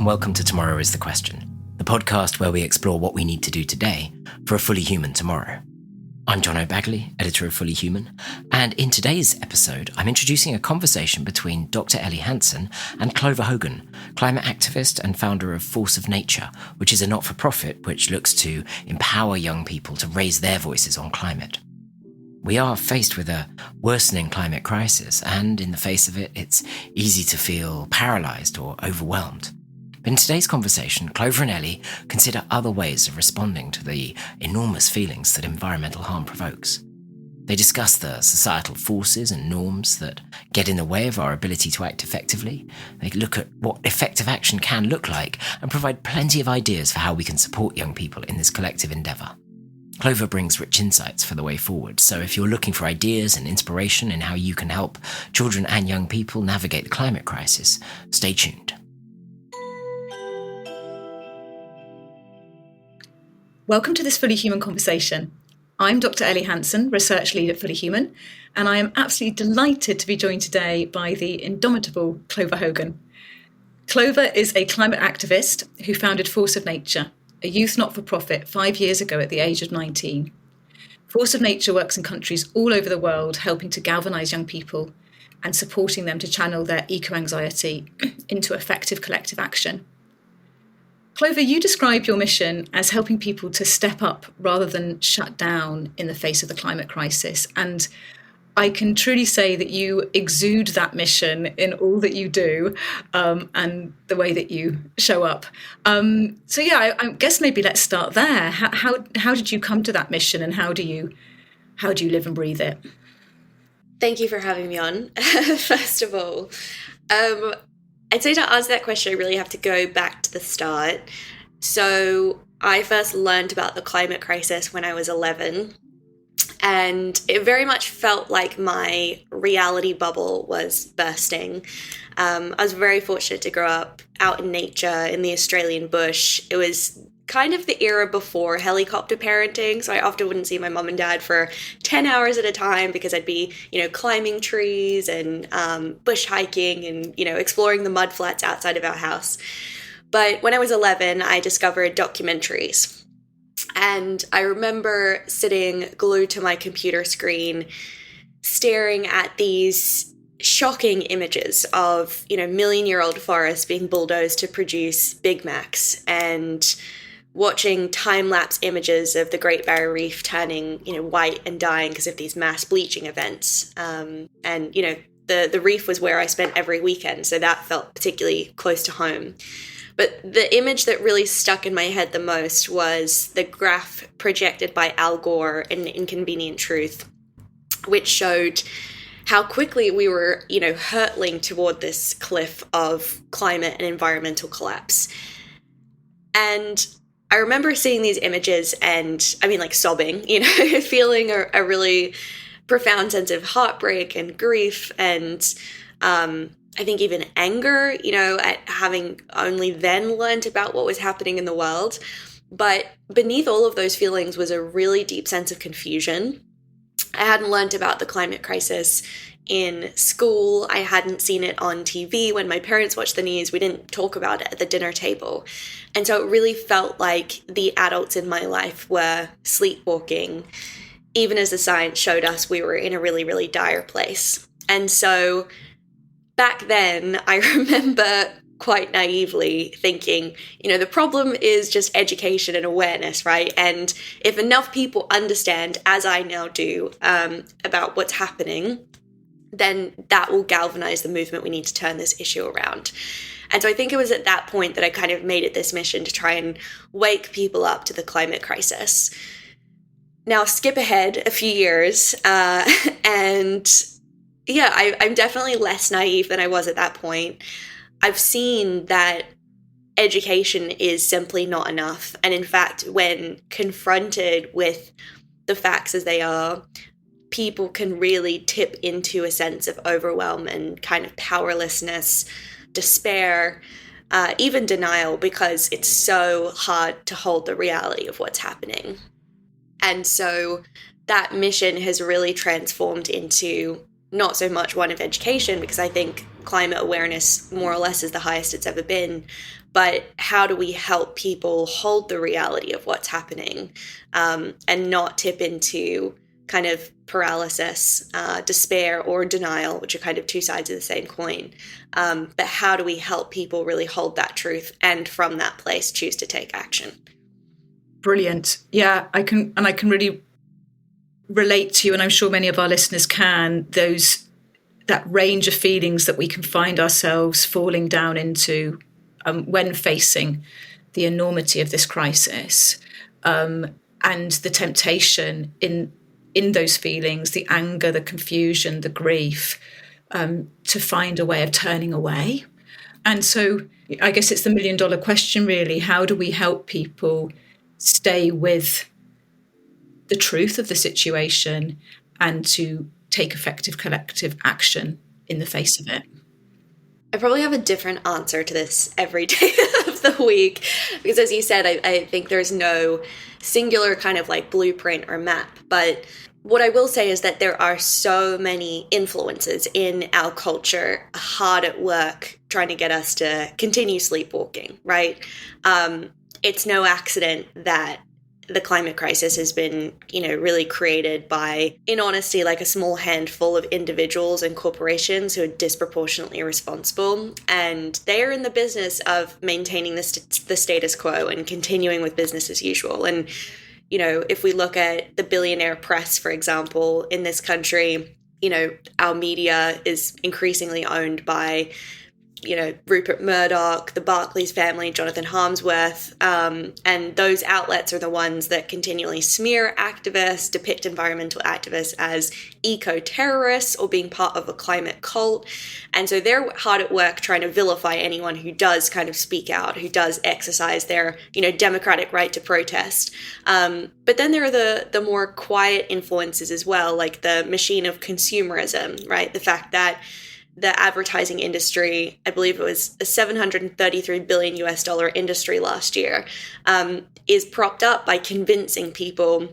welcome to Tomorrow is the Question, the podcast where we explore what we need to do today for a fully human tomorrow. I'm John O'Bagley, editor of Fully Human, and in today's episode, I'm introducing a conversation between Dr. Elly Hanson and Clover Hogan, climate activist and founder of Force of Nature, which is a not-for-profit which looks to empower young people to raise their voices on climate. We are faced with a worsening climate crisis, and in the face of it, it's easy to feel paralysed or overwhelmed. But in today's conversation, Clover and Elly consider other ways of responding to the enormous feelings that environmental harm provokes. They discuss the societal forces and norms that get in the way of our ability to act effectively. They look at what effective action can look like and provide plenty of ideas for how we can support young people in this collective endeavour. Clover brings rich insights for the way forward, so if you're looking for ideas and inspiration in how you can help children and young people navigate the climate crisis, stay tuned. Welcome to this Fully Human conversation. I'm Dr. Elly Hanson, Research Lead at Fully Human, and I am absolutely delighted to be joined today by the indomitable Clover Hogan. Clover is a climate activist who founded Force of Nature, a youth not-for-profit 5 years ago at the age of 19. Force of Nature works in countries all over the world, helping to galvanise young people and supporting them to channel their eco-anxiety into effective collective action. Clover, you describe your mission as helping people to step up rather than shut down in the face of the climate crisis. And I can truly say that you exude that mission in all that you do and the way that you show up. I guess maybe let's start there. How did you come to that mission, and how do you live and breathe it? Thank you for having me on. First of all, I'd say to answer that question, I really have to go back to the start. So I first learned about the climate crisis when I was 11. And it very much felt like my reality bubble was bursting. I was very fortunate to grow up out in nature in the Australian bush. It was kind of the era before helicopter parenting, so I often wouldn't see my mum and dad for 10 hours at a time because I'd be, climbing trees and bush hiking and, exploring the mud flats outside of our house. But when I was 11, I discovered documentaries. And I remember sitting glued to my computer screen, staring at these shocking images of, million-year-old forests being bulldozed to produce Big Macs, and watching time-lapse images of the Great Barrier Reef turning, white and dying because of these mass bleaching events. The reef was where I spent every weekend, so that felt particularly close to home. But the image that really stuck in my head the most was the graph projected by Al Gore in Inconvenient Truth, which showed how quickly we were, hurtling toward this cliff of climate and environmental collapse. And I remember seeing these images and, sobbing, feeling a really profound sense of heartbreak and grief and, I think even anger, at having only then learned about what was happening in the world. But beneath all of those feelings was a really deep sense of confusion. I hadn't learned about the climate crisis in school. I hadn't seen it on TV. When my parents watched the news, we didn't talk about it at the dinner table. And so it really felt like the adults in my life were sleepwalking, even as the science showed us we were in a really, really dire place. And so back then, I remember quite naively thinking, the problem is just education and awareness, right? And if enough people understand, as I now do, about what's happening, then that will galvanize the movement we need to turn this issue around. And so I think it was at that point that I kind of made it this mission to try and wake people up to the climate crisis. Now, skip ahead a few years, I'm definitely less naive than I was at that point. I've seen that education is simply not enough. And in fact, when confronted with the facts as they are, people can really tip into a sense of overwhelm and kind of powerlessness, despair, even denial, because it's so hard to hold the reality of what's happening. And so that mission has really transformed into not so much one of education, because I think climate awareness more or less is the highest it's ever been, but how do we help people hold the reality of what's happening, and not tip into kind of paralysis, despair, or denial, which are kind of two sides of the same coin. But how do we help people really hold that truth and from that place choose to take action? Brilliant. Yeah, I can really relate to, and I'm sure many of our listeners can, that range of feelings that we can find ourselves falling down into when facing the enormity of this crisis, and the temptation in those feelings, the anger, the confusion, the grief, to find a way of turning away. And so I guess it's the $1 million question, really. How do we help people stay with the truth of the situation and to take effective collective action in the face of it? I probably have a different answer to this every day of the week, because as you said, I think there's no singular kind of like blueprint or map. But what I will say is that there are so many influences in our culture hard at work trying to get us to continue sleepwalking, right? It's no accident that the climate crisis has been, really created by, in honesty, like a small handful of individuals and corporations who are disproportionately responsible. And they are in the business of maintaining the status quo and continuing with business as usual. And, if we look at the billionaire press, for example, in this country, our media is increasingly owned by Rupert Murdoch, the Barclays family, Jonathan Harmsworth, and those outlets are the ones that continually smear activists, depict environmental activists as eco-terrorists or being part of a climate cult. And so they're hard at work trying to vilify anyone who does kind of speak out, who does exercise their, democratic right to protest. But then there are the more quiet influences as well, like the machine of consumerism, right? The fact that the advertising industry, I believe it was a $733 billion US industry last year, is propped up by convincing people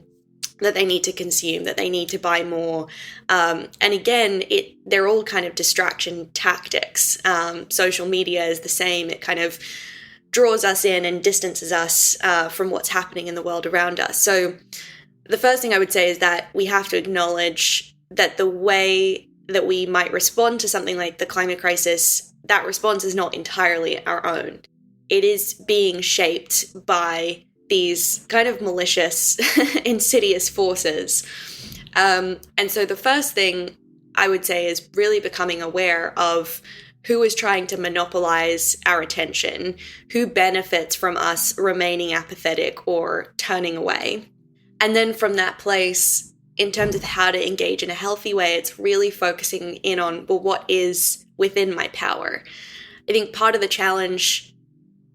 that they need to consume, that they need to buy more. And again, they're all kind of distraction tactics. Social media is the same. It kind of draws us in and distances us from what's happening in the world around us. So the first thing I would say is that we have to acknowledge that the way that we might respond to something like the climate crisis, that response is not entirely our own. It is being shaped by these kind of malicious, insidious forces. And so the first thing I would say is really becoming aware of who is trying to monopolize our attention, who benefits from us remaining apathetic or turning away. And then from that place, in terms of how to engage in a healthy way, it's really focusing in on, well, what is within my power? I think part of the challenge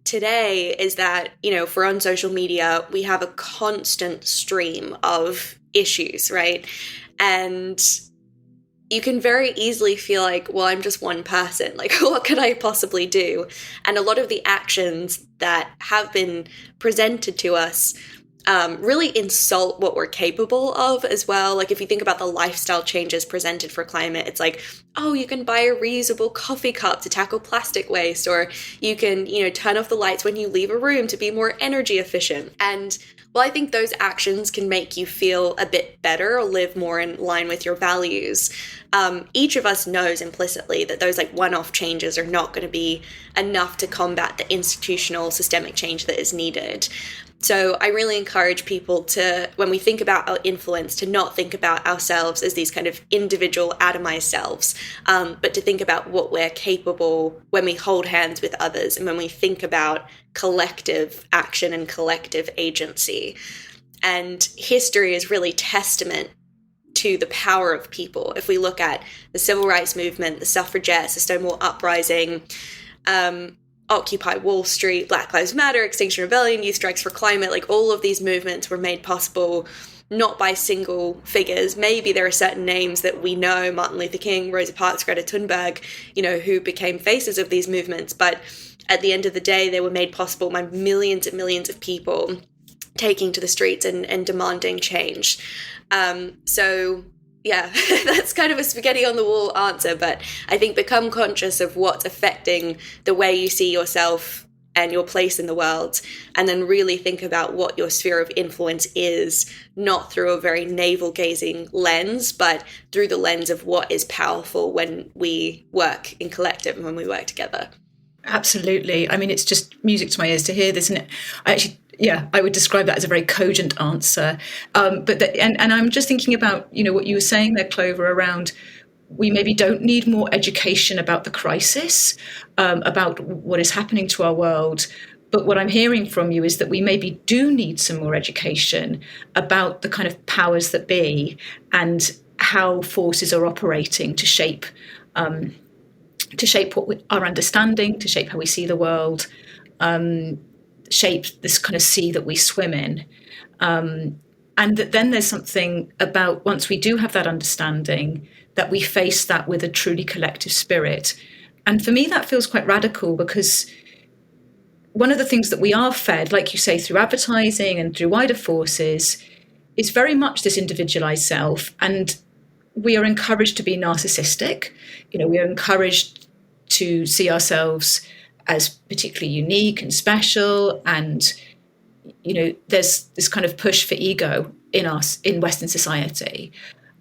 today is that, if we're on social media, we have a constant stream of issues, right? And you can very easily feel like, well, I'm just one person. Like, what could I possibly do? And a lot of the actions that have been presented to us really insult what we're capable of as well. Like if you think about the lifestyle changes presented for climate, it's like, oh, you can buy a reusable coffee cup to tackle plastic waste, or you can, turn off the lights when you leave a room to be more energy efficient. And well, I think those actions can make you feel a bit better or live more in line with your values. Each of us knows implicitly that those one-off changes are not going to be enough to combat the institutional systemic change that is needed. So I really encourage people to, when we think about our influence, to not think about ourselves as these kind of individual atomized selves, but to think about what we're capable when we hold hands with others and when we think about collective action and collective agency. And history is really testament to the power of people. If we look at the civil rights movement, the suffragettes, the Stonewall Uprising, Occupy Wall Street, Black Lives Matter, Extinction Rebellion, Youth Strikes for Climate, all of these movements were made possible not by single figures. Maybe there are certain names that we know, Martin Luther King, Rosa Parks, Greta Thunberg, who became faces of these movements. But at the end of the day, they were made possible by millions and millions of people taking to the streets and demanding change. So Yeah, that's kind of a spaghetti on the wall answer, but I think become conscious of what's affecting the way you see yourself and your place in the world, and then really think about what your sphere of influence is, not through a very navel-gazing lens, but through the lens of what is powerful when we work in collective and when we work together. Absolutely. I mean, it's just music to my ears to hear this. And I would describe that as a very cogent answer. And I'm just thinking about, what you were saying there, Clover, around we maybe don't need more education about the crisis, about what is happening to our world. But what I'm hearing from you is that we maybe do need some more education about the kind of powers that be and how forces are operating to shape our understanding, to shape how we see the world, shape this kind of sea that we swim in. And that then there's something about, once we do have that understanding, that we face that with a truly collective spirit. And for me, that feels quite radical, because one of the things that we are fed, like you say, through advertising and through wider forces, is very much this individualized self. And we are encouraged to be narcissistic. We are encouraged to see ourselves as particularly unique and special. And, there's this kind of push for ego in us, in Western society.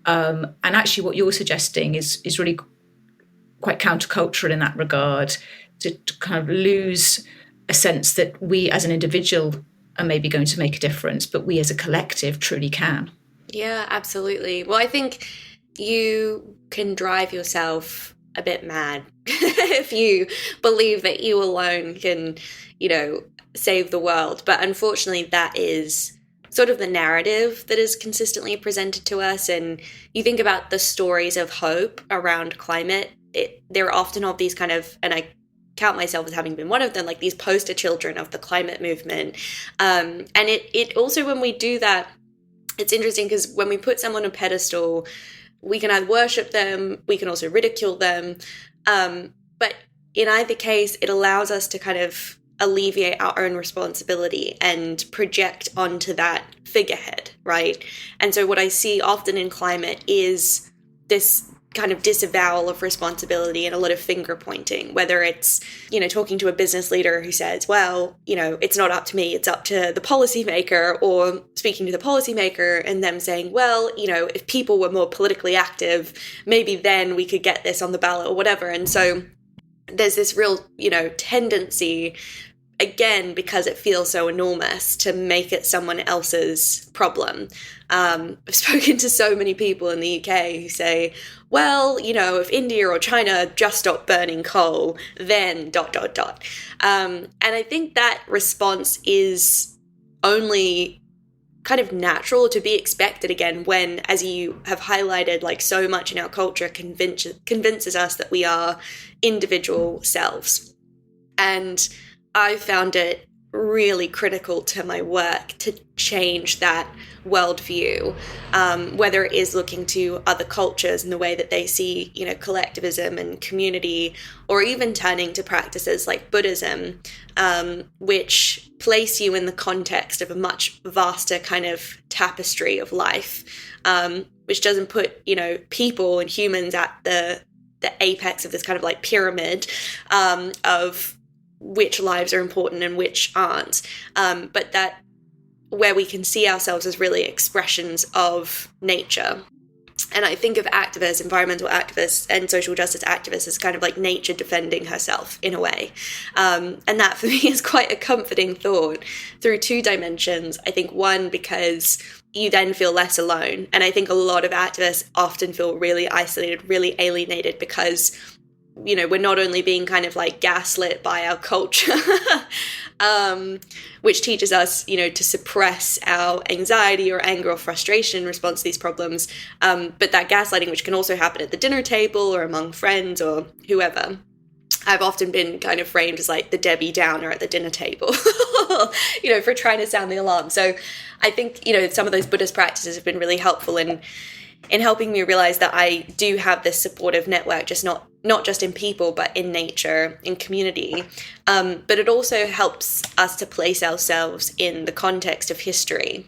And actually what you're suggesting is really quite countercultural in that regard, to kind of lose a sense that we as an individual are maybe going to make a difference, but we as a collective truly can. Yeah, absolutely. Well, I think you can drive yourself a bit mad if you believe that you alone can, save the world. But unfortunately, that is sort of the narrative that is consistently presented to us. And you think about the stories of hope around climate, they're often of these kind of, and I count myself as having been one of them, like these poster children of the climate movement. And it also, when we do that, it's interesting because when we put someone on a pedestal, we can either worship them, we can also ridicule them. But in either case, it allows us to kind of alleviate our own responsibility and project onto that figurehead, right? And so what I see often in climate is this kind of disavowal of responsibility and a lot of finger pointing, whether it's, talking to a business leader who says, well, it's not up to me, it's up to the policymaker, or speaking to the policymaker and them saying, well, if people were more politically active, maybe then we could get this on the ballot or whatever. And so there's this real, tendency, again, because it feels so enormous, to make it someone else's problem. I've spoken to so many people in the UK who say, well, if India or China just stopped burning coal, then ... And I think that response is only kind of natural, to be expected, again, when, as you have highlighted, like so much in our culture convinces us that we are individual selves. And I found it really critical to my work to change that worldview, whether it is looking to other cultures and the way that they see, collectivism and community, or even turning to practices like Buddhism, which place you in the context of a much vaster kind of tapestry of life, which doesn't put, people and humans at the apex of this kind of like pyramid of which lives are important and which aren't, but that where we can see ourselves as really expressions of nature. And I think of activists, environmental activists and social justice activists as kind of like nature defending herself in a way. And that for me is quite a comforting thought through two dimensions. I think one, because you then feel less alone. And I think a lot of activists often feel really isolated, really alienated, because we're not only being kind of like gaslit by our culture, which teaches us, to suppress our anxiety or anger or frustration in response to these problems, but that gaslighting, which can also happen at the dinner table or among friends or whoever. I've often been kind of framed as like the Debbie Downer at the dinner table, for trying to sound the alarm. So I think, some of those Buddhist practices have been really helpful in helping me realize that I do have this supportive network, just not just in people, but in nature, in community. But it also helps us to place ourselves in the context of history.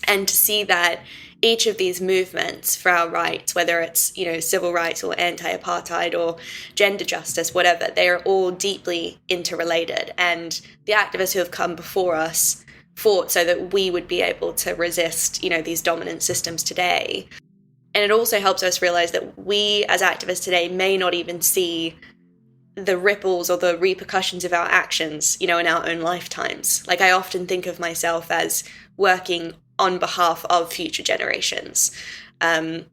And to see that each of these movements for our rights, whether it's, civil rights or anti-apartheid or gender justice, whatever, they are all deeply interrelated. And the activists who have come before us fought so that we would be able to resist, these dominant systems today. And it also helps us realize that we as activists today may not even see the ripples or the repercussions of our actions, in our own lifetimes. Like, I often think of myself as working on behalf of future generations. And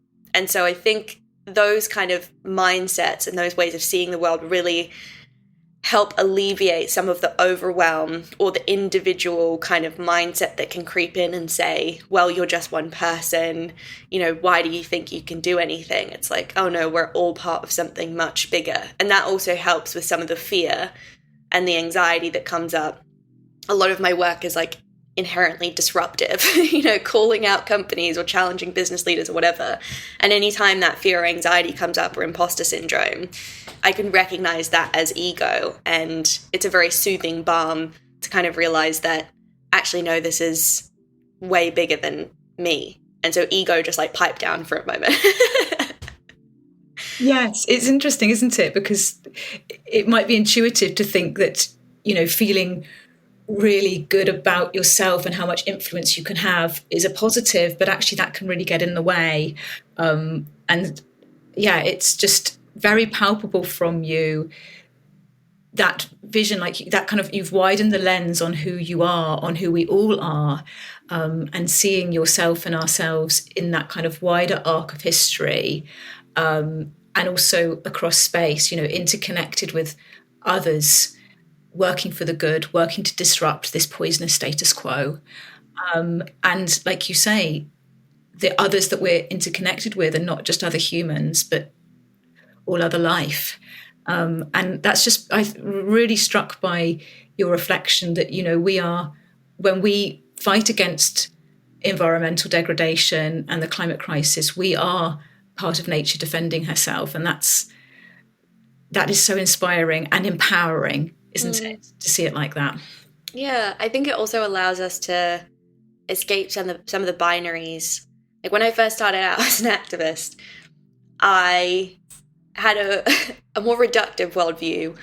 so I think those kind of mindsets and those ways of seeing the world really help alleviate some of the overwhelm or the individual kind of mindset that can creep in and say, well, you're just one person, why do you think you can do anything? It's like, oh no, we're all part of something much bigger. And that also helps with some of the fear and the anxiety that comes up. A lot of my work is like inherently disruptive, calling out companies or challenging business leaders or whatever. And anytime that fear or anxiety comes up, or imposter syndrome, I can recognize that as ego. And it's a very soothing balm to kind of realize that actually, no, this is way bigger than me. And so ego just like pipe down for a moment. Yes, it's interesting, isn't it? Because it might be intuitive to think that, feeling really good about yourself and how much influence you can have is a positive, but actually that can really get in the way. And yeah, it's just very palpable from you, that vision, like that kind of, you've widened the lens on who you are, on who we all are, and seeing yourself and ourselves in that kind of wider arc of history, and also across space, interconnected with others, working for the good, working to disrupt this poisonous status quo. And like you say, the others that we're interconnected with are not just other humans, but all other life. And that's just, I'm really struck by your reflection that, we are, when we fight against environmental degradation and the climate crisis, we are part of nature defending herself. And that is so inspiring and empowering, isn't it, to see it like that? Yeah, I think it also allows us to escape some of the binaries. Like, when I first started out as an activist, I had a more reductive worldview,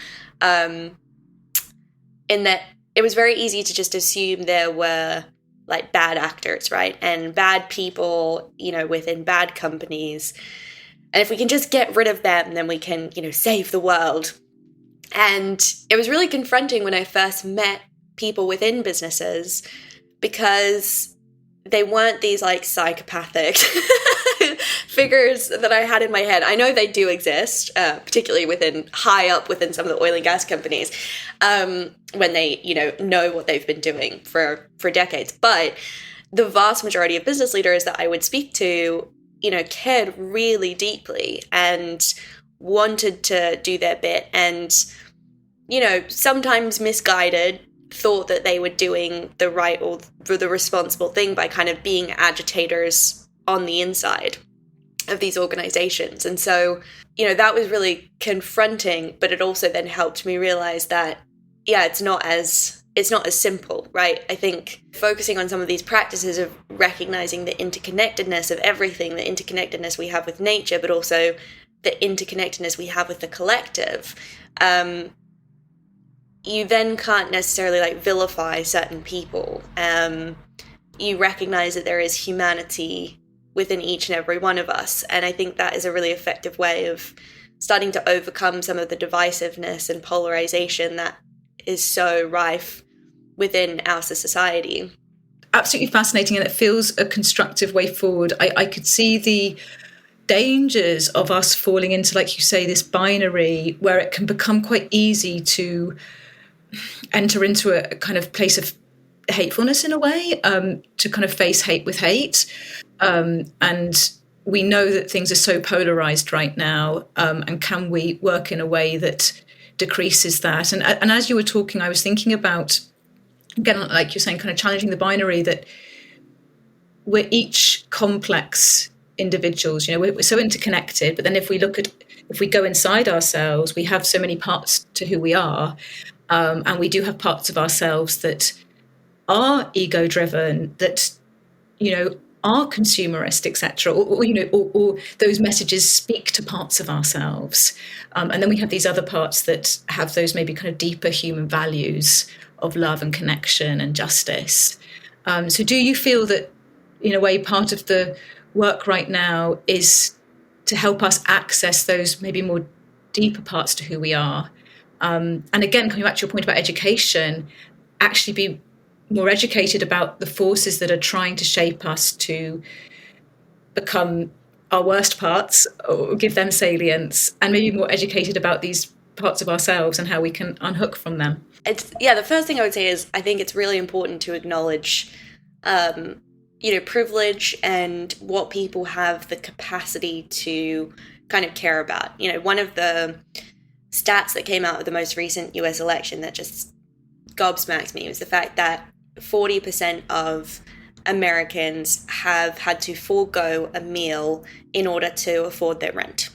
in that it was very easy to just assume there were like bad actors, right? And bad people, within bad companies. And if we can just get rid of them, then we can, save the world. And it was really confronting when I first met people within businesses, because they weren't these like psychopathic figures that I had in my head. I know they do exist, particularly high up within some of the oil and gas companies, when they, know what they've been doing for decades. But the vast majority of business leaders that I would speak to, cared really deeply and wanted to do their bit, and, sometimes misguided, thought that they were doing the right or the responsible thing by kind of being agitators on the inside of these organizations. And so, that was really confronting, but it also then helped me realize that, yeah, it's not as simple, right? I think focusing on some of these practices of recognizing the interconnectedness of everything, the interconnectedness we have with nature, but also the interconnectedness we have with the collective, you then can't necessarily like vilify certain people. You recognize that there is humanity within each and every one of us. And I think that is a really effective way of starting to overcome some of the divisiveness and polarization that is so rife within our society. Absolutely fascinating, and it feels a constructive way forward. I could see the dangers of us falling into, like you say, this binary where it can become quite easy to enter into a kind of place of hatefulness in a way, to kind of face hate with hate. And we know that things are so polarized right now, and can we work in a way that decreases that? And as you were talking, I was thinking about, again, like you're saying, kind of challenging the binary, that we're each complex individuals. We're so interconnected, but then if we go inside ourselves, we have so many parts to who we are, and we do have parts of ourselves that are ego driven, that are consumerist, etc., or those messages speak to parts of ourselves, and then we have these other parts that have those maybe kind of deeper human values of love and connection and justice. So do you feel that, in a way, part of the work right now is to help us access those maybe more deeper parts to who we are? And again, coming back to your point about education, actually be more educated about the forces that are trying to shape us to become our worst parts or give them salience, and maybe more educated about these parts of ourselves and how we can unhook from them. The first thing I would say is I think it's really important to acknowledge privilege and what people have the capacity to kind of care about. One of the stats that came out of the most recent US election that just gobsmacked me was the fact that 40% of Americans have had to forego a meal in order to afford their rent,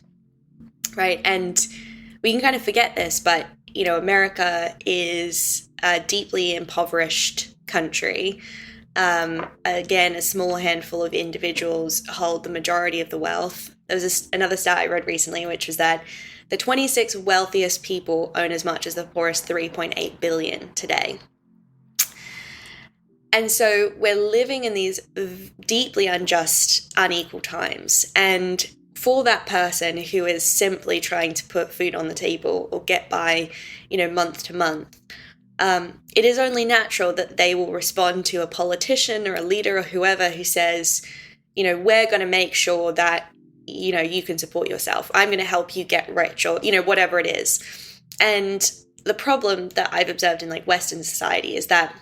right? And we can kind of forget this, but, America is a deeply impoverished country. Again, a small handful of individuals hold the majority of the wealth. There was another stat I read recently, which was that the 26 wealthiest people own as much as the poorest 3.8 billion today. And so we're living in these deeply unjust, unequal times. And for that person who is simply trying to put food on the table or get by, month to month, it is only natural that they will respond to a politician or a leader or whoever who says, we're going to make sure that, you can support yourself. I'm going to help you get rich, or, whatever it is. And the problem that I've observed in Western society is that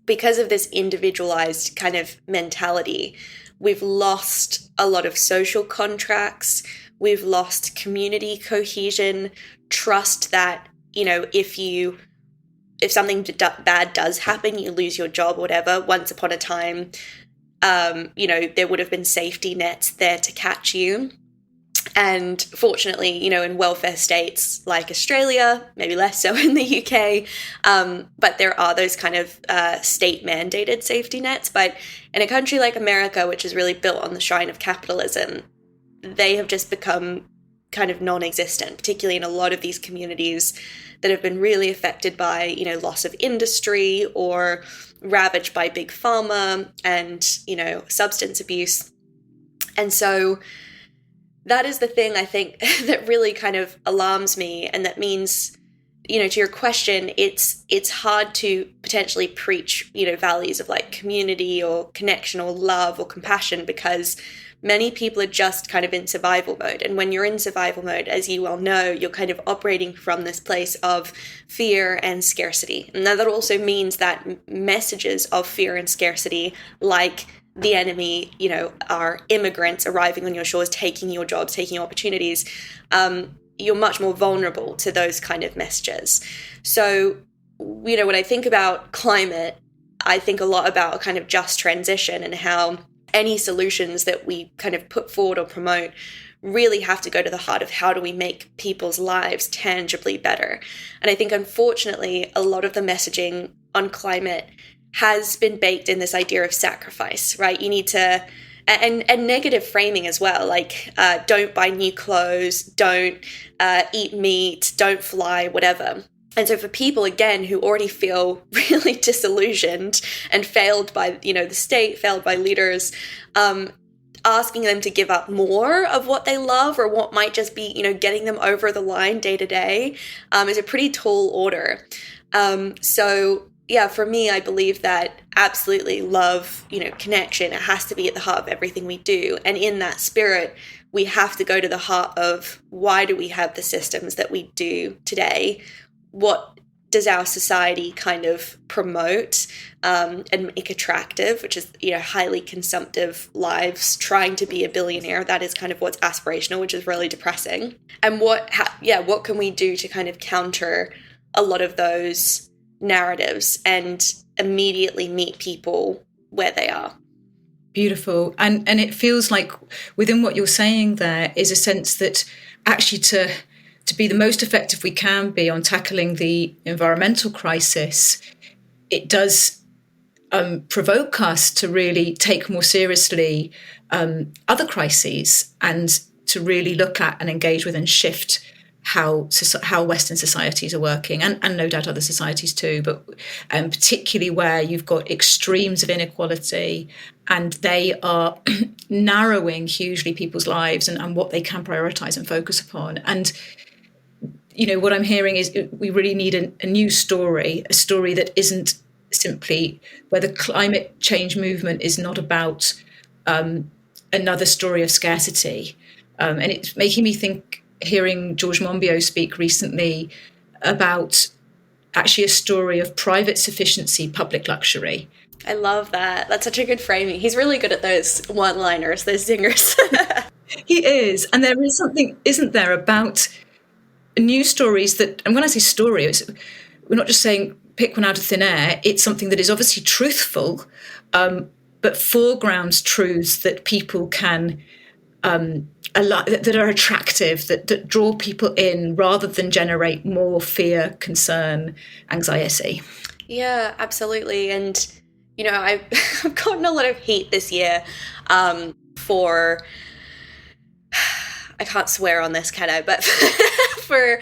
because of this individualized kind of mentality, we've lost a lot of social contracts. We've lost community cohesion, trust that, if something bad does happen, you lose your job or whatever. Once upon a time, there would have been safety nets there to catch you. And fortunately, in welfare states like Australia, maybe less so in the UK, but there are those kind of state-mandated safety nets. But in a country like America, which is really built on the shrine of capitalism, they have just become kind of non-existent, particularly in a lot of these communities that have been really affected by, loss of industry or ravaged by big pharma and, substance abuse. And so that is the thing I think that really kind of alarms me. And that means, to your question, it's hard to potentially preach, values of community or connection or love or compassion, because many people are just kind of in survival mode. And when you're in survival mode, as you well know, you're kind of operating from this place of fear and scarcity. And that also means that messages of fear and scarcity, like the enemy, are immigrants arriving on your shores, taking your jobs, taking your opportunities, you're much more vulnerable to those kind of messages. So, when I think about climate, I think a lot about a kind of just transition and how any solutions that we kind of put forward or promote really have to go to the heart of how do we make people's lives tangibly better. And I think, unfortunately, a lot of the messaging on climate has been baked in this idea of sacrifice, right? You need to, and negative framing as well, don't buy new clothes, don't eat meat, don't fly, whatever. And so for people, again, who already feel really disillusioned and failed by, the state, failed by leaders, asking them to give up more of what they love or what might just be, getting them over the line day to day, is a pretty tall order. For me, I believe that absolutely love, connection, it has to be at the heart of everything we do. And in that spirit, we have to go to the heart of why do we have the systems that we do today? What does our society kind of promote and make attractive, which is, highly consumptive lives, trying to be a billionaire. That is kind of what's aspirational, which is really depressing. And what can we do to kind of counter a lot of those narratives and immediately meet people where they are? Beautiful. And it feels like within what you're saying there is a sense that actually to be the most effective we can be on tackling the environmental crisis, it does provoke us to really take more seriously other crises, and to really look at and engage with and shift how Western societies are working, and no doubt other societies too, but particularly where you've got extremes of inequality, and they are narrowing hugely people's lives and what they can prioritize and focus upon. And what I'm hearing is we really need a new story, a story that isn't simply where the climate change movement is not about another story of scarcity. And it's making me think, hearing George Monbiot speak recently, about actually a story of private sufficiency, public luxury. I love that. That's such a good framing. He's really good at those one-liners, those zingers. He is. And there is something, isn't there, about news stories that, and when I say story, we're not just saying pick one out of thin air. It's something that is obviously truthful, but foregrounds truths that people can, that are attractive, that draw people in, rather than generate more fear, concern, anxiety. Yeah, absolutely. And, I've gotten a lot of heat this year for, I can't swear on this, can I? But for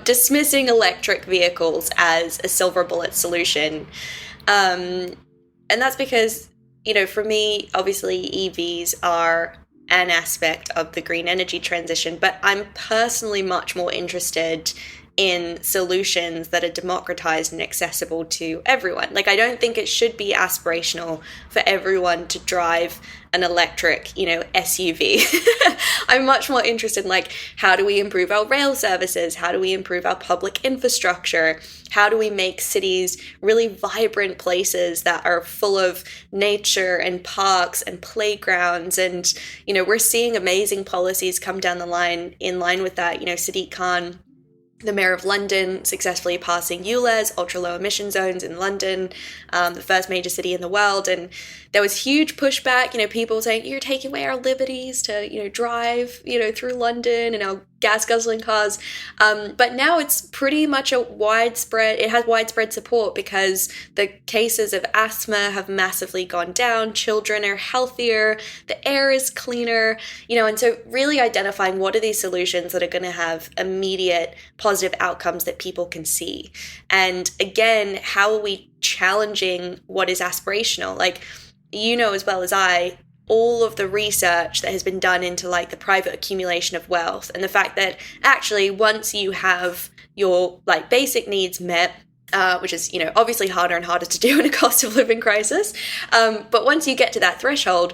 dismissing electric vehicles as a silver bullet solution. And that's because, for me, obviously EVs are an aspect of the green energy transition, but I'm personally much more interested in solutions that are democratized and accessible to everyone. Like, I don't think it should be aspirational for everyone to drive an electric, SUV. I'm much more interested in, how do we improve our rail services? How do we improve our public infrastructure? How do we make cities really vibrant places that are full of nature and parks and playgrounds? And, we're seeing amazing policies come down the line in line with that. Sadiq Khan, the Mayor of London, successfully passing ULEZ, ultra-low emission zones in London, the first major city in the world. And there was huge pushback, people saying, you're taking away our liberties to, drive, through London in our gas-guzzling cars. But now it's pretty much it has widespread support, because the cases of asthma have massively gone down, children are healthier, the air is cleaner, and so really identifying what are these solutions that are going to have immediate positive outcomes that people can see. And again, how are we challenging what is aspirational? As well as I, all of the research that has been done into the private accumulation of wealth, and the fact that actually once you have your basic needs met, which is, obviously harder and harder to do in a cost of living crisis. But once you get to that threshold,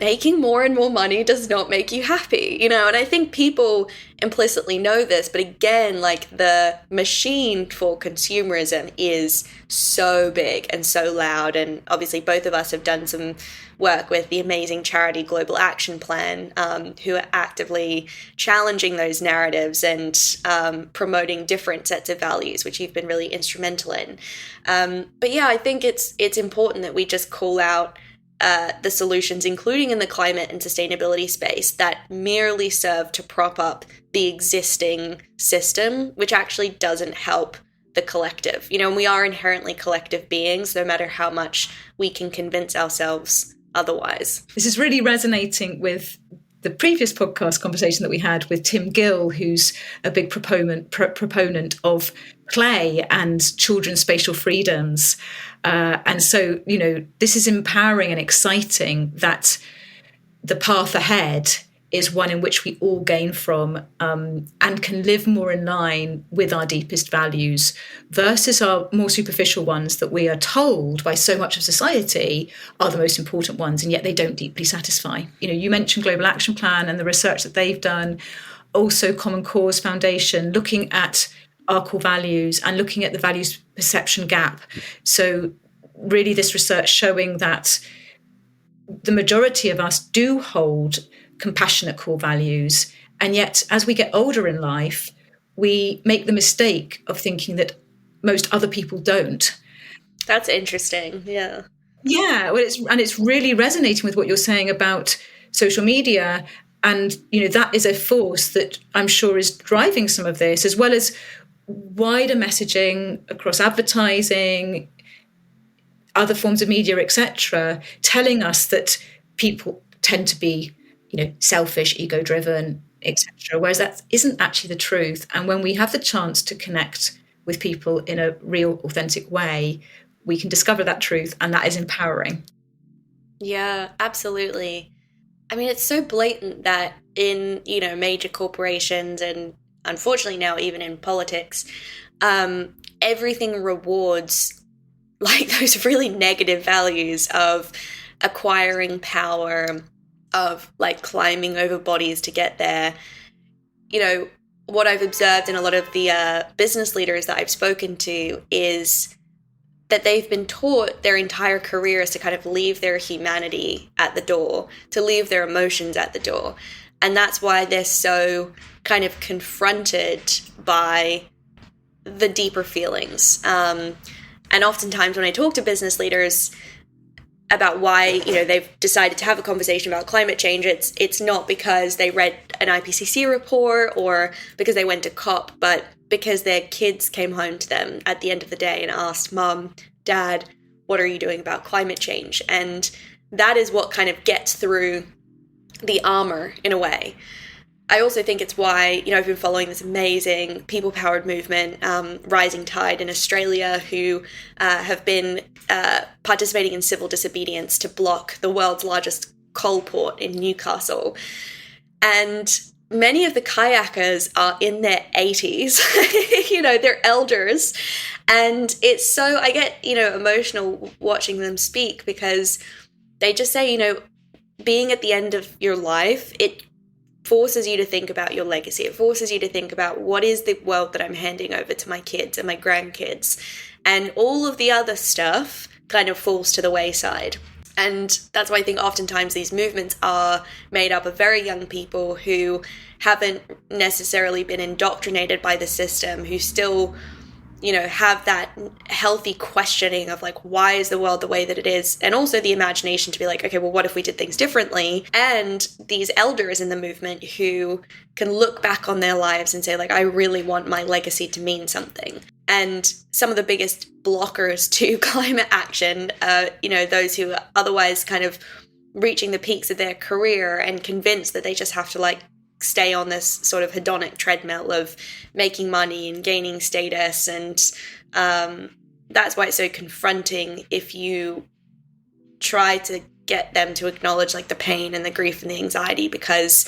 making more and more money does not make you happy, and I think people implicitly know this, but again, the machine for consumerism is so big and so loud. And obviously both of us have done some work with the amazing charity Global Action Plan, who are actively challenging those narratives and promoting different sets of values, which you've been really instrumental in. But yeah, I think it's important that we just call out the solutions, including in the climate and sustainability space, that merely serve to prop up the existing system, which actually doesn't help the collective. And we are inherently collective beings, no matter how much we can convince ourselves otherwise. This is really resonating with the previous podcast conversation that we had with Tim Gill, who's a big proponent of play and children's spatial freedoms. And so, this is empowering and exciting, that the path ahead is one in which we all gain from, and can live more in line with our deepest values, versus our more superficial ones that we are told by so much of society are the most important ones, and yet they don't deeply satisfy. You mentioned Global Action Plan and the research that they've done, also Common Cause Foundation, looking at our core values and looking at the values perception gap. So really this research showing that the majority of us do hold compassionate core values, and yet as we get older in life, we make the mistake of thinking that most other people don't. That's interesting. Yeah. Yeah, well, it's really resonating with what you're saying about social media, and that is a force that I'm sure is driving some of this, as well as wider messaging across advertising, other forms of media, etc., telling us that people tend to be, selfish, ego-driven, etc., whereas that isn't actually the truth. And when we have the chance to connect with people in a real, authentic way, we can discover that truth, and that is empowering. Yeah, absolutely. I mean, it's so blatant that in, major corporations and unfortunately now even in politics, everything rewards like those really negative values of acquiring power, of like climbing over bodies to get there. What I've observed in a lot of the business leaders that I've spoken to is that they've been taught their entire careers to kind of leave their humanity at the door, to leave their emotions at the door. And that's why they're so kind of confronted by the deeper feelings. And oftentimes when I talk to business leaders about why, they've decided to have a conversation about climate change, it's not because they read an IPCC report or because they went to COP, but because their kids came home to them at the end of the day and asked, Mom, Dad, what are you doing about climate change? And that is what kind of gets through the armor in a way. I also think it's why, I've been following this amazing people-powered movement, Rising Tide in Australia, who have been participating in civil disobedience to block the world's largest coal port in Newcastle. And many of the kayakers are in their 80s, they're elders. And it's so, I get, emotional watching them speak because they just say, being at the end of your life, it forces you to think about your legacy. It forces you to think about what is the world that I'm handing over to my kids and my grandkids. And all of the other stuff kind of falls to the wayside. And that's why I think oftentimes these movements are made up of very young people who haven't necessarily been indoctrinated by the system, who still, have that healthy questioning of like, why is the world the way that it is? And also the imagination to be like, okay, well, what if we did things differently? And these elders in the movement who can look back on their lives and say like, I really want my legacy to mean something. And some of the biggest blockers to climate action, those who are otherwise kind of reaching the peaks of their career and convinced that they just have to like stay on this sort of hedonic treadmill of making money and gaining status. And that's why it's so confronting if you try to get them to acknowledge like the pain and the grief and the anxiety, because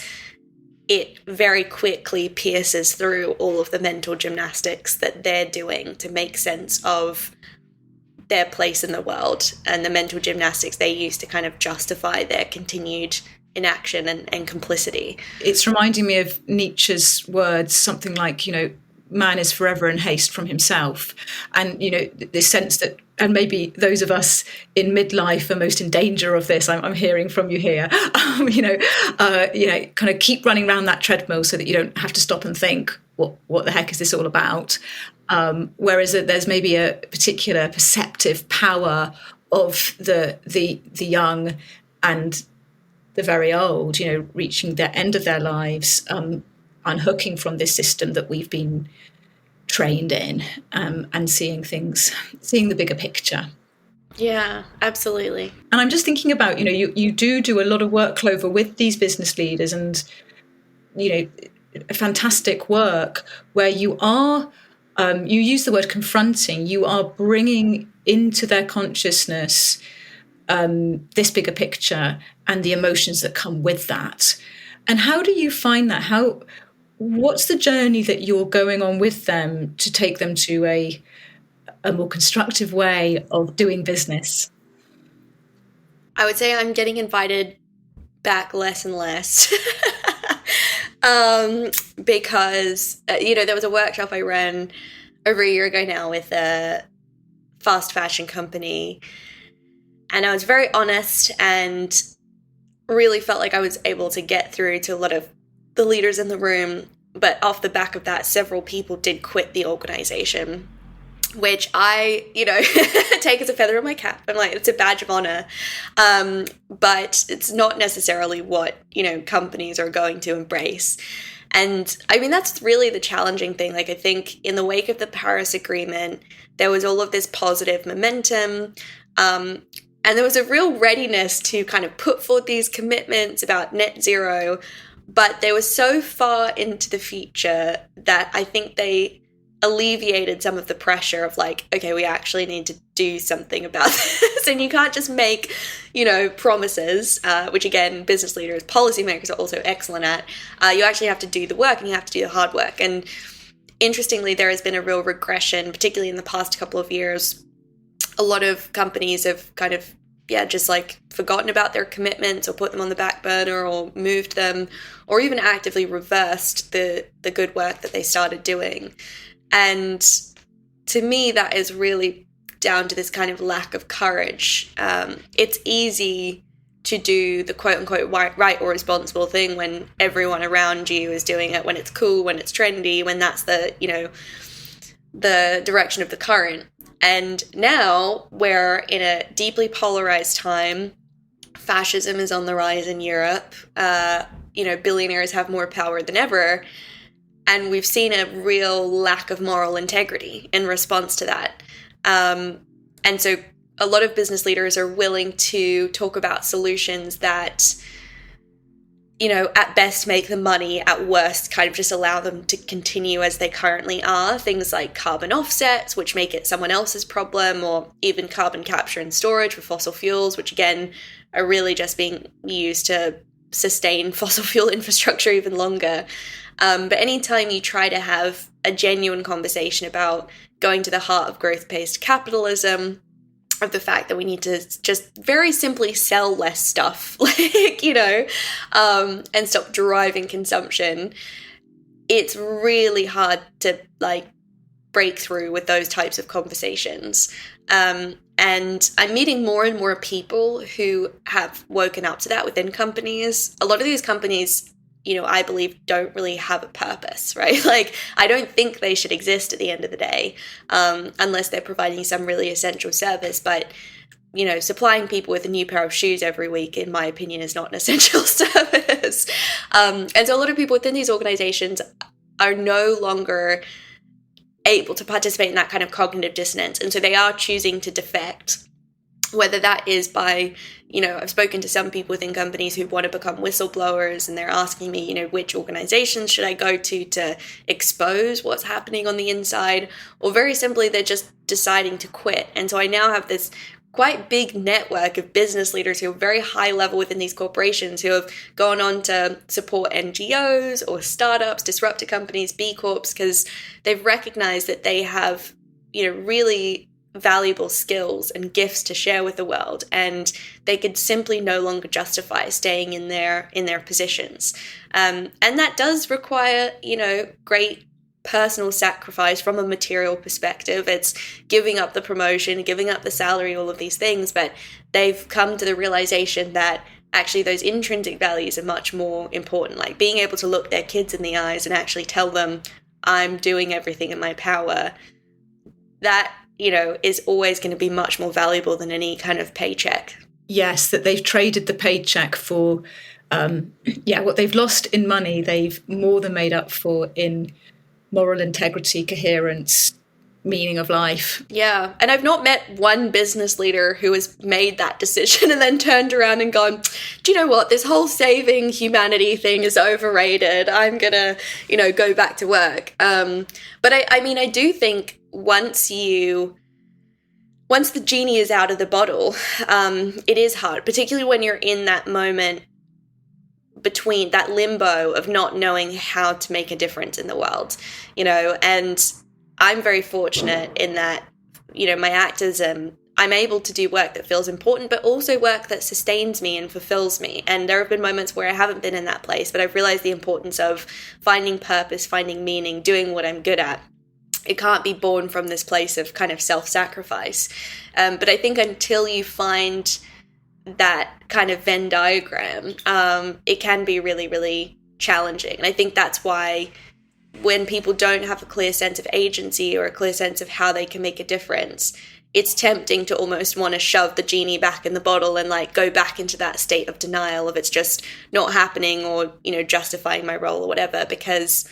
it very quickly pierces through all of the mental gymnastics that they're doing to make sense of their place in the world and the mental gymnastics they use to kind of justify their continued inaction and complicity. It's reminding me of Nietzsche's words, something like, man is forever in haste from himself. And, this sense that, and maybe those of us in midlife are most in danger of this, I'm hearing from you here, kind of keep running around that treadmill so that you don't have to stop and think, what the heck is this all about? Whereas there's maybe a particular perceptive power of the young and the very old, reaching the end of their lives, unhooking from this system that we've been trained in, and seeing the bigger picture. Yeah, absolutely. And I'm just thinking about, you do a lot of work, Clover, with these business leaders, and, fantastic work where you are, you use the word confronting, you are bringing into their consciousness this bigger picture and the emotions that come with that. And how do you find that? What's the journey that you're going on with them to take them to a more constructive way of doing business? I would say I'm getting invited back less and less. Because, there was a workshop I ran over a year ago now with a fast fashion company. And I was very honest and really felt like I was able to get through to a lot of the leaders in the room. But off the back of that, several people did quit the organization, which I, take as a feather in my cap. I'm like, it's a badge of honor. But it's not necessarily what, companies are going to embrace. And I mean, that's really the challenging thing. Like, I think in the wake of the Paris Agreement, there was all of this positive momentum. And there was a real readiness to kind of put forward these commitments about net zero, but they were so far into the future that I think they alleviated some of the pressure of like, okay, we actually need to do something about this. And you can't just make, promises, which again, business leaders, policymakers are also excellent at. You actually have to do the work and you have to do the hard work. And interestingly, there has been a real regression, particularly in the past couple of years. A lot of companies have kind of, just like forgotten about their commitments or put them on the back burner or moved them or even actively reversed the good work that they started doing. And to me, that is really down to this kind of lack of courage. It's easy to do the quote unquote right or responsible thing when everyone around you is doing it, when it's cool, when it's trendy, when that's the direction of the current. And now we're in a deeply polarized time. Fascism is on the rise in Europe. Billionaires have more power than ever. And we've seen a real lack of moral integrity in response to that. And so a lot of business leaders are willing to talk about solutions that, at best make them money, at worst kind of just allow them to continue as they currently are. Things like carbon offsets, which make it someone else's problem, or even carbon capture and storage for fossil fuels, which again are really just being used to sustain fossil fuel infrastructure even longer. But anytime you try to have a genuine conversation about going to the heart of growth-based capitalism, of the fact that we need to just very simply sell less stuff, and stop driving consumption, it's really hard to break through with those types of conversations. And I'm meeting more and more people who have woken up to that within companies. A lot of these companies, I believe don't really have a purpose, right? I don't think they should exist at the end of the day, unless they're providing some really essential service. But, supplying people with a new pair of shoes every week, in my opinion, is not an essential service. And so a lot of people within these organizations are no longer able to participate in that kind of cognitive dissonance. And so they are choosing to defect, whether that is by, I've spoken to some people within companies who want to become whistleblowers, and they're asking me, which organizations should I go to expose what's happening on the inside, or very simply, they're just deciding to quit. And so I now have this quite big network of business leaders who are very high level within these corporations who have gone on to support NGOs or startups, disruptor companies, B Corps, because they've recognized that they have, really valuable skills and gifts to share with the world, and they could simply no longer justify staying in their positions. And that does require, great personal sacrifice from a material perspective. It's giving up the promotion, giving up the salary, all of these things, but they've come to the realization that actually those intrinsic values are much more important, like being able to look their kids in the eyes and actually tell them, I'm doing everything in my power. That is always going to be much more valuable than any kind of paycheck. Yes, that they've traded the paycheck for, what they've lost in money, they've more than made up for in moral integrity, coherence, meaning of life. Yeah, and I've not met one business leader who has made that decision and then turned around and gone, do you know what, this whole saving humanity thing is overrated. I'm gonna, go back to work. But I do think once the genie is out of the bottle, it is hard, particularly when you're in that moment between that limbo of not knowing how to make a difference in the world, and I'm very fortunate in that, my activism, I'm able to do work that feels important, but also work that sustains me and fulfills me. And there have been moments where I haven't been in that place, but I've realized the importance of finding purpose, finding meaning, doing what I'm good at. It can't be born from this place of kind of self-sacrifice. But I think until you find that kind of Venn diagram, it can be really, really challenging. And I think that's why when people don't have a clear sense of agency or a clear sense of how they can make a difference, it's tempting to almost want to shove the genie back in the bottle and go back into that state of denial of it's just not happening, or, justifying my role or whatever, because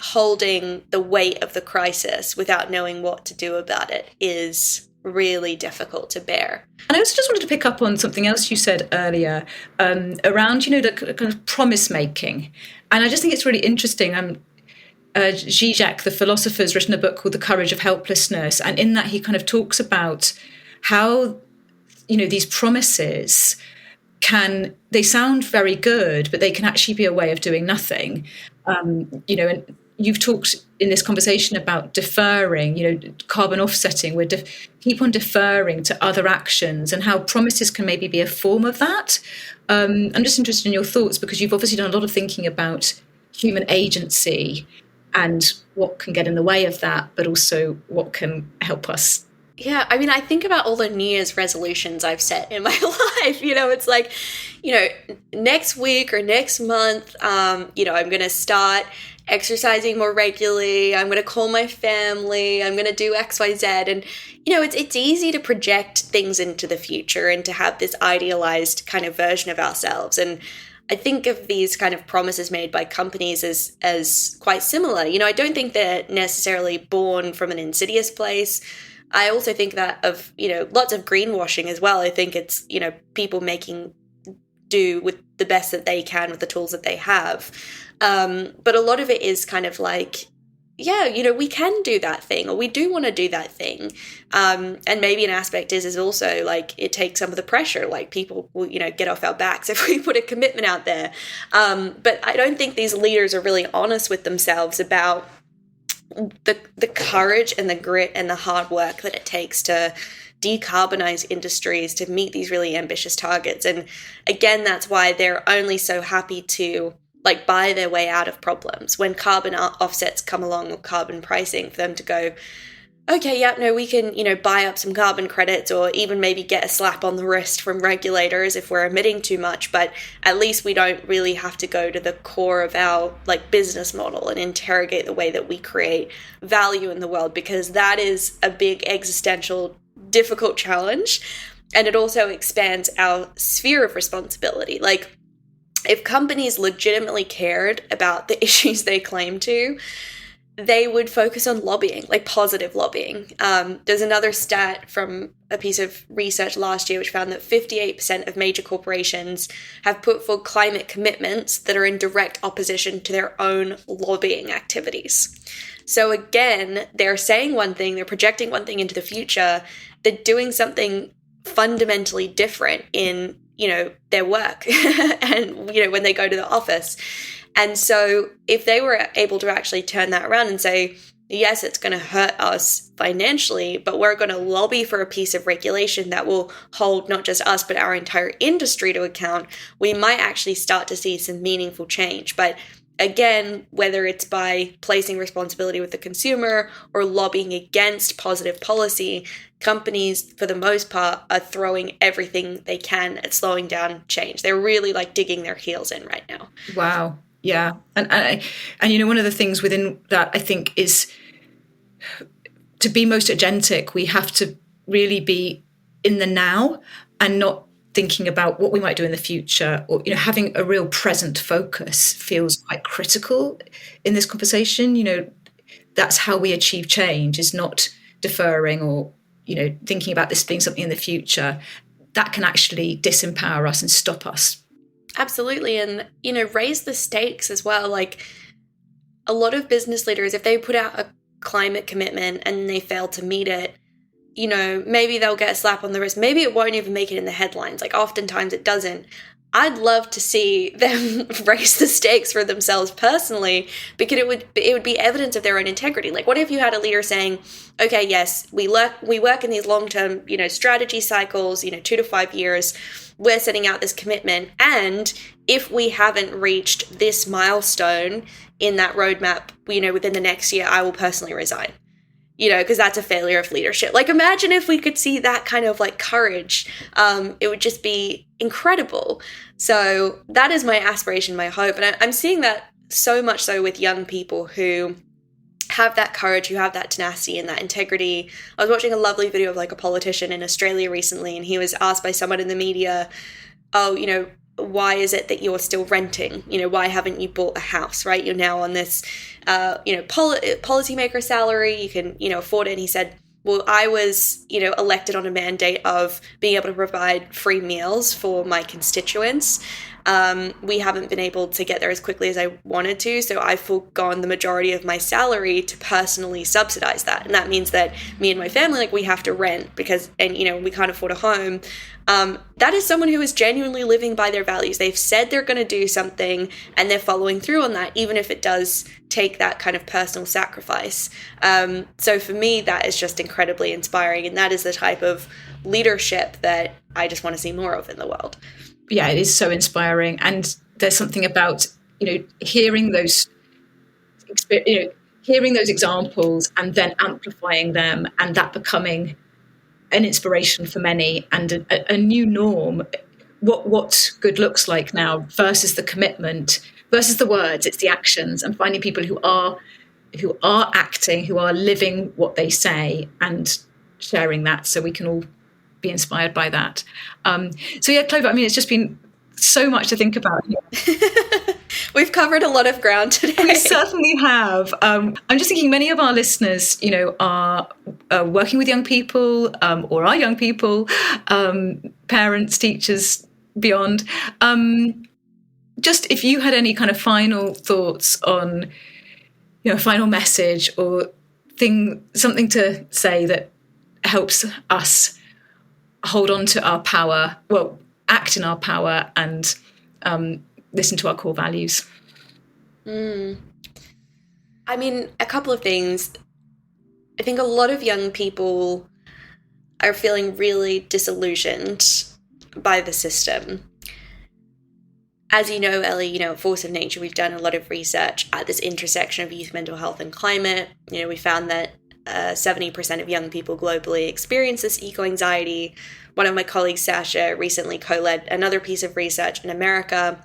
holding the weight of the crisis without knowing what to do about it is really difficult to bear. And I also just wanted to pick up on something else you said earlier around, the kind of promise making. And I just think it's really interesting. Zizek, the philosopher, has written a book called The Courage of Helplessness. And in that, he kind of talks about how, these promises they sound very good, but they can actually be a way of doing nothing. And you've talked in this conversation about deferring, carbon offsetting. We keep on deferring to other actions, and how promises can maybe be a form of that. I'm just interested in your thoughts, because you've obviously done a lot of thinking about human agency and what can get in the way of that, but also what can help us. Yeah, I mean, I think about all the New Year's resolutions I've set in my life. It's like, next week or next month, I'm going to start exercising more regularly. I'm going to call my family. I'm going to do X, Y, Z. And, it's easy to project things into the future and to have this idealized kind of version of ourselves. And I think of these kind of promises made by companies as quite similar. I don't think they're necessarily born from an insidious place. I also think that of, lots of greenwashing as well. I think it's, people making do with the best that they can with the tools that they have. But a lot of it is kind of like, yeah, we can do that thing, or we do want to do that thing. And maybe an aspect is also like it takes some of the pressure, like people will, get off our backs if we put a commitment out there. But I don't think these leaders are really honest with themselves about the courage and the grit and the hard work that it takes to decarbonize industries to meet these really ambitious targets. And again, that's why they're only so happy to buy their way out of problems when carbon offsets come along, or carbon pricing, for them to go, okay, yeah, no, we can, buy up some carbon credits, or even maybe get a slap on the wrist from regulators if we're emitting too much. But at least we don't really have to go to the core of our business model and interrogate the way that we create value in the world, because that is a big existential, difficult challenge. And it also expands our sphere of responsibility. If companies legitimately cared about the issues they claim to, they would focus on lobbying, positive lobbying. There's another stat from a piece of research last year which found that 58% of major corporations have put forward climate commitments that are in direct opposition to their own lobbying activities. So again, they're saying one thing, they're projecting one thing into the future, they're doing something fundamentally different in, their work and, when they go to the office. And so if they were able to actually turn that around and say, yes, it's going to hurt us financially, but we're going to lobby for a piece of regulation that will hold not just us, but our entire industry to account, we might actually start to see some meaningful change. But again, whether it's by placing responsibility with the consumer or lobbying against positive policy, companies, for the most part, are throwing everything they can at slowing down change. They're really digging their heels in right now. Wow. Yeah. And one of the things within that, I think, is to be most agentic, we have to really be in the now and not thinking about what we might do in the future, or having a real present focus feels quite critical in this conversation. That's how we achieve change, is not deferring or thinking about this being something in the future. That can actually disempower us and stop us. Absolutely. And raise the stakes as well. A lot of business leaders, if they put out a climate commitment and they fail to meet it, maybe they'll get a slap on the wrist. Maybe it won't even make it in the headlines. Oftentimes it doesn't. I'd love to see them raise the stakes for themselves personally, because it would be evidence of their own integrity. What if you had a leader saying, okay, yes, we work in these long-term, strategy cycles, 2 to 5 years. We're setting out this commitment. And if we haven't reached this milestone in that roadmap, within the next year, I will personally resign. Because that's a failure of leadership. Imagine if we could see that kind of courage. It would just be incredible. So that is my aspiration, my hope. And I'm seeing that so much so with young people who have that courage, who have that tenacity and that integrity. I was watching a lovely video of a politician in Australia recently, and he was asked by someone in the media, why is it that you're still renting? Why haven't you bought a house, right? You're now on this, policymaker salary. You can, afford it. And he said, well, I was, elected on a mandate of being able to provide free meals for my constituents. We haven't been able to get there as quickly as I wanted to, so I've foregone the majority of my salary to personally subsidize that. And that means that me and my family, we have to rent and we can't afford a home. That is someone who is genuinely living by their values. They've said they're going to do something and they're following through on that, even if it does take that kind of personal sacrifice. So for me, that is just incredibly inspiring. And that is the type of leadership that I just want to see more of in the world. Yeah, it is so inspiring. And there's something about, hearing those examples and then amplifying them, and that becoming an inspiration for many and a new norm. What good looks like now versus the commitment versus the words, it's the actions, and finding people who are acting, who are living what they say and sharing that, so we can all be inspired by that. So yeah, Clover, it's just been so much to think about here. We've covered a lot of ground today. We certainly have. I'm just thinking many of our listeners, are working with young people or are young people, parents, teachers, beyond. Just if you had any kind of final thoughts on, final message or something to say that helps us hold on to our power, act in our power and listen to our core values. A couple of things. I think a lot of young people are feeling really disillusioned by the system. As you know, Elly, at Force of Nature, we've done a lot of research at this intersection of youth mental health and climate. We found that 70% of young people globally experience this eco-anxiety. One of my colleagues, Sasha, recently co-led another piece of research in America,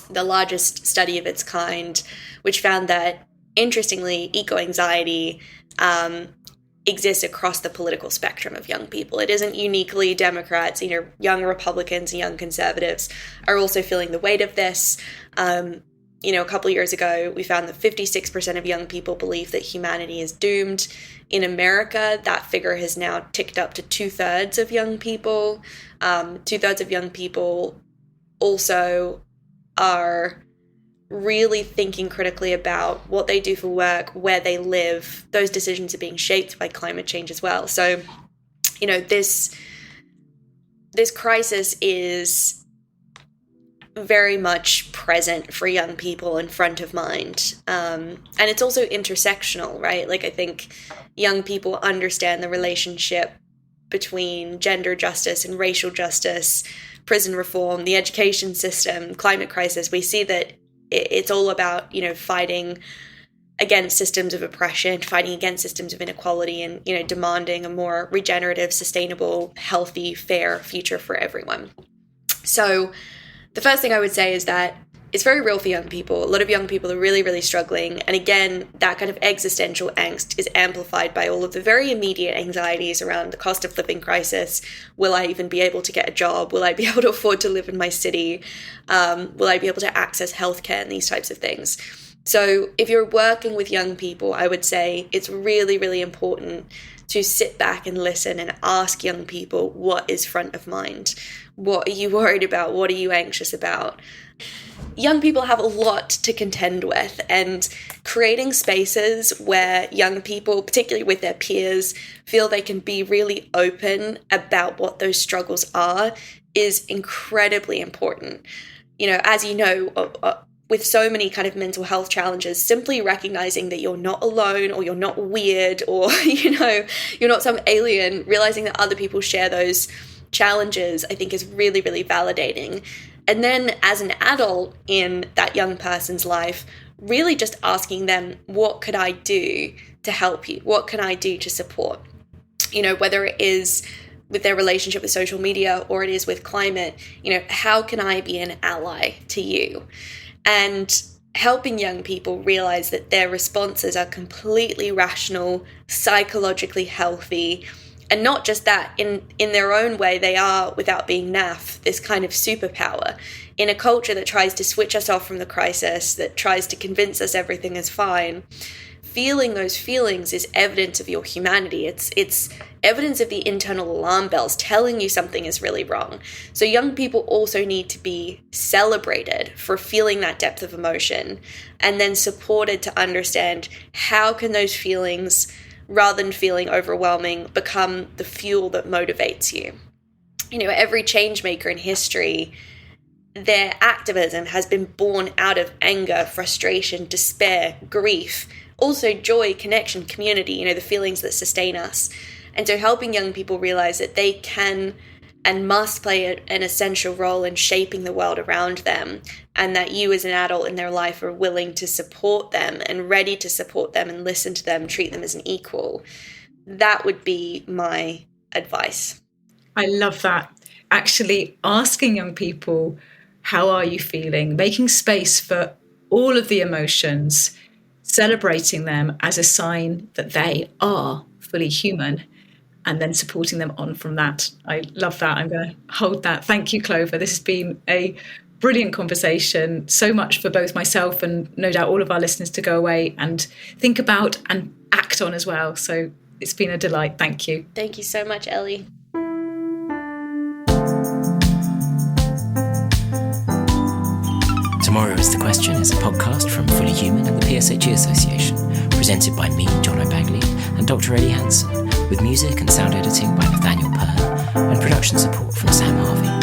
the largest study of its kind, which found that, interestingly, eco-anxiety exists across the political spectrum of young people. It isn't uniquely Democrats. Young Republicans and young conservatives are also feeling the weight of this. A couple of years ago, we found that 56% of young people believe that humanity is doomed. In America, that figure has now ticked up to 2/3 of young people. 2/3 of young people also are really thinking critically about what they do for work, where they live. Those decisions are being shaped by climate change as well. So, this crisis is very much present for young people and front of mind. And it's also intersectional, right? I think young people understand the relationship between gender justice and racial justice, prison reform, the education system, climate crisis. We see that it's all about, fighting against systems of oppression, fighting against systems of inequality, and, demanding a more regenerative, sustainable, healthy, fair future for everyone. So the first thing I would say is that it's very real for young people. A lot of young people are really, really struggling. And again, that kind of existential angst is amplified by all of the very immediate anxieties around the cost of living crisis. Will I even be able to get a job? Will I be able to afford to live in my city? Will I be able to access healthcare and these types of things? So if you're working with young people, I would say it's really, really important to sit back and listen and ask young people, what is front of mind? What are you worried about? What are you anxious about? Young people have a lot to contend with, and creating spaces where young people, particularly with their peers, feel they can be really open about what those struggles are is incredibly important. As you know, with so many kind of mental health challenges, simply recognizing that you're not alone or you're not weird or, you're not some alien, realizing that other people share those challenges, I think is really, really validating. And then as an adult in that young person's life, really just asking them, what could I do to help you? What can I do to support? Whether it is with their relationship with social media or it is with climate, how can I be an ally to you? And helping young people realize that their responses are completely rational, psychologically healthy, and not just that, in their own way, they are, without being naff, this kind of superpower. In a culture that tries to switch us off from the crisis, that tries to convince us everything is fine, feeling those feelings is evidence of your humanity. It's evidence of the internal alarm bells telling you something is really wrong. So young people also need to be celebrated for feeling that depth of emotion, and then supported to understand how can those feelings, rather than feeling overwhelming, become the fuel that motivates you. You know, every change maker in history, their activism has been born out of anger, frustration, despair, grief, also joy, connection, community, you know, the feelings that sustain us. And so helping young people realize that they can and must play an essential role in shaping the world around them, and that you as an adult in their life are willing to support them and ready to support them and listen to them, treat them as an equal. That would be my advice. I love that. Actually asking young people, how are you feeling? Making space for all of the emotions, celebrating them as a sign that they are fully human, and then supporting them on from that. I love that. I'm going to hold that. Thank you, Clover. This has been a brilliant conversation. So much for both myself and no doubt all of our listeners to go away and think about and act on as well. So it's been a delight. Thank you. Thank you so much, Elly. Tomorrow is the Question is a podcast from Fully Human and the PSHE Association, presented by me, John O'Bagley, and Dr. Elly Hanson, with music and sound editing by Nathaniel Pearl and production support from Sam Harvey.